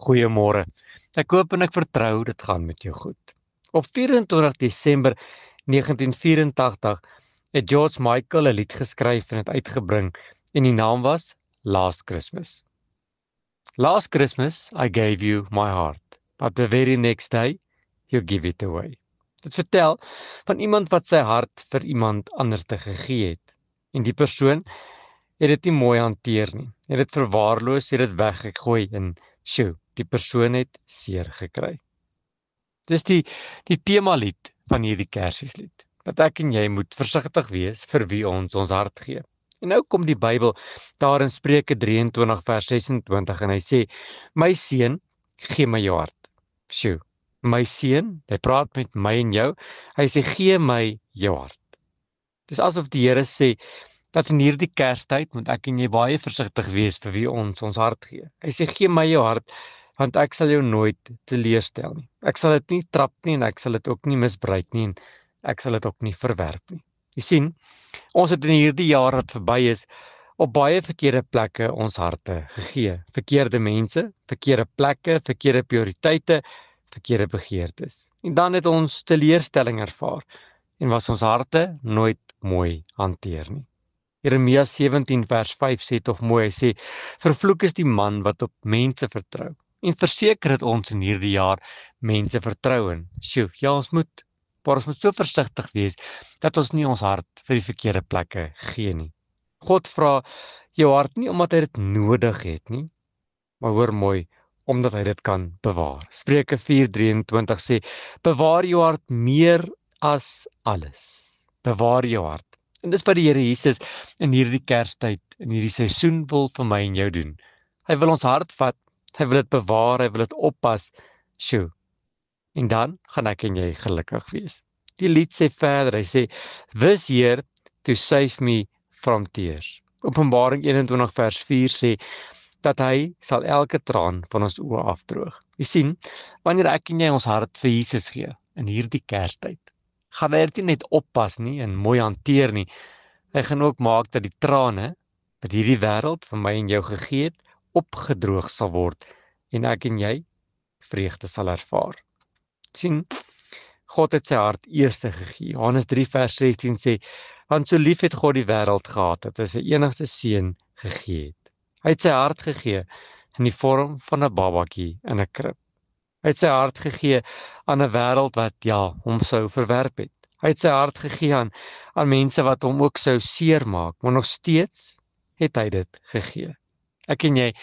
Goeiemôre. Ek hoop en ek vertrou dit gaan met jou goed. Op 24 Desember 1984 het George Michael 'n lied geskryf en dit uitgebring en die naam was Last Christmas. Last Christmas I gave you my heart, but the very next day you give it away. Dit vertel van iemand wat sy hart vir iemand anders te gegee het. En die persoon het dit nie mooi hanteer nie. Het dit verwaarloos, het dit weggegooi en die persoon het seer gekry. Dis die temalied van hierdie Kersfeeslied. Dat ek en jy moet versigtig wees vir wie ons hart gee. En nou kom die Bybel daar in Spreuke 23 vers 26 en hy sê: "My seun, gee my jou hart." My seun, hy praat met my en jou. Hy sê: "Gee my jou hart." Dis asof die Here sê dat in hierdie Kerstyd moet ek en jy baie versigtig wees vir wie ons hart gee. Hy sê: "Gee my jou hart, want ek sal jou nooit teleurstel nie. Ek sal dit nie trap nie en ek sal dit ook nie misbruik nie en ek sal dit ook nie verwerp nie." Jy sien, ons het in hierdie jaar wat verby is op baie verkeerde plekke ons harte gegee. Verkeerde mense, verkeerde plekke, verkeerde prioriteite, verkeerde begeertes. En dan het ons teleurstelling ervaar en was ons harte nooit mooi hanteer nie. Jeremia 17 vers 5 sê tog mooi, hy sê: "Vervloek is die man wat op mense vertrou." En verseker het ons in hierdie jaar mense vertrou in. Ja, ons moet so versigtig wees dat ons nie ons hart vir die verkeerde plekke gee nie. God vra jou hart nie omdat hy dit nodig het nie, maar hoor mooi, omdat hy dit kan bewaar. Spreuke 4:23 sê: "Bewaar jou hart meer as alles." Bewaar jou hart. En dis wat die Here Jesus in hierdie Kerstyd, in hierdie seisoen wil vir my en jou doen. Hy wil ons hart vat, hy wil dit bewaar, hy wil dit oppas. En dan gaan ek en jy gelukkig wees. Die lied sê verder, hy sê: "This year to save me from tears." Openbaring 21 vers 4 sê dat hy sal elke traan van ons oë afdroog. Jy sien, wanneer ek en jy ons hart vir Jesus gee in hierdie Kerstyd, gaan hy dit nie net oppas nie en mooi hanteer nie. Hy gaan ook maak dat die trane wat hierdie wêreld vir my en jou gegee het, opgedroog sal word en ek en jy vreugde sal ervaar. Sien, God het sy hart eerste gegee. Johannes 3 vers 16 sê: "Want so lief het God die wêreld gehad dat hy sy enigste seun gegee het." Hy het sy hart gegee in die vorm van 'n babatjie in 'n krib. Hy het sy hart gegee aan 'n wêreld wat hom sou verwerp het. Hy het sy hart gegee aan mense wat hom ook sou seermaak, maar nog steeds het hy dit gegee. Ek en jy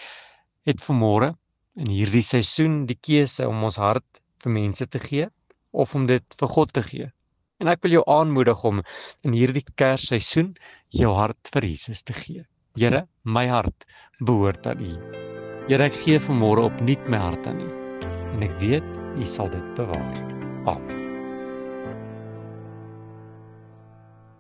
het vanmôre in hierdie seisoen die keuse om ons hart vir mense te gee of om dit vir God te gee. En ek wil jou aanmoedig om in hierdie Kersseisoen jou hart vir Jesus te gee. Here, my hart behoort aan U. Here, ek gee vanmôre opnuut my hart aan U en ek weet U sal dit bewaar. Amen.